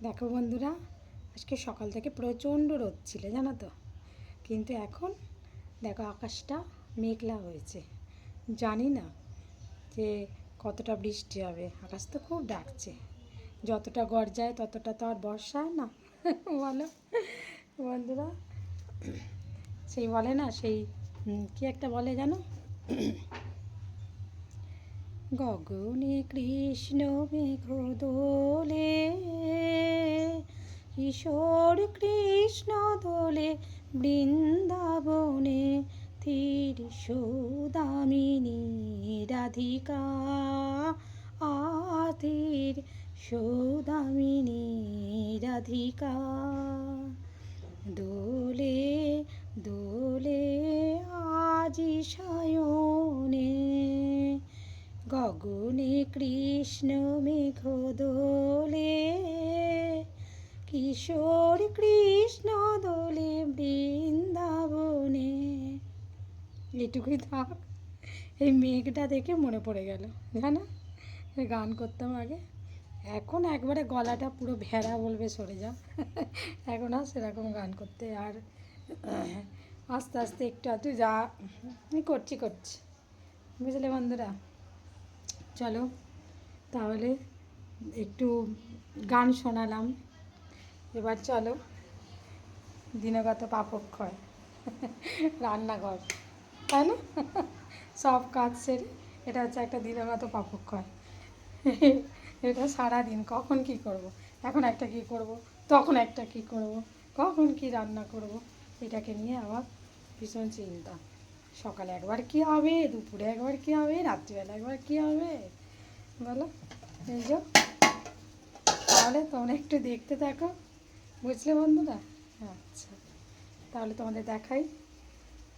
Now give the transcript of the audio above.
দেখো বন্ধুরা, আজকে সকাল থেকে প্রচণ্ড রোদ ছিল জানো তো, কিন্তু এখন দেখো আকাশটা মেঘলা হয়েছে। জানি না যে কতটা বৃষ্টি হবে, আকাশ তো খুব ডাকছে। যতটা গর্জায় ততটা তো আর বর্ষা না বলো বন্ধুরা। সেই বলে না, সেই কি একটা বলে জানো, গগনে কৃষ্ণ মেঘ দোলে, কিশোর কৃষ্ণ দোলে বৃন্দাবনে, ধীর সৌদামিনী রাধিকা, আধীর সৌদামিনী রাধিকা, দোলে দোলে আজি সায়নে, গগনে কৃষ্ণ মেঘ দোলে, কিশোর কৃষ্ণ দোলে বৃন্দাবনে। এটুকুই থাক। এই মেঘটা দেখে মনে পড়ে গেল, জানো গান করতাম আগে। এখন একবারে গলাটা পুরো ভেড়া বলবে সরে যা এখন আর সেরকম গান করতে আর আস্তে আস্তে একটু আধটু যা করছি বুঝলে বন্ধুরা। চলো তাহলে একটু গান শোনালাম, এবার চলো দিনগত পাপক্ষয় রান্নাঘর, তাই না? সব কাজ সেরে এটা হচ্ছে একটা দিনগত পাপক্ষয়। এটা সারাদিন কখন কি করব, এখন একটা কি করব, তখন একটা কি করব, কখন কি রান্না করব, এটাকে নিয়ে আমার ভীষণ চিন্তা। সকালে একবার কি হবে, দুপুরে একবার কি হবে, রাত্রিবেলা একবার কি হবে বলো। এই যে তাহলে তোমরা একটু দেখতে থাকো, বুঝলে বন্ধুরা। আচ্ছা তাহলে তোমাদের দেখাই।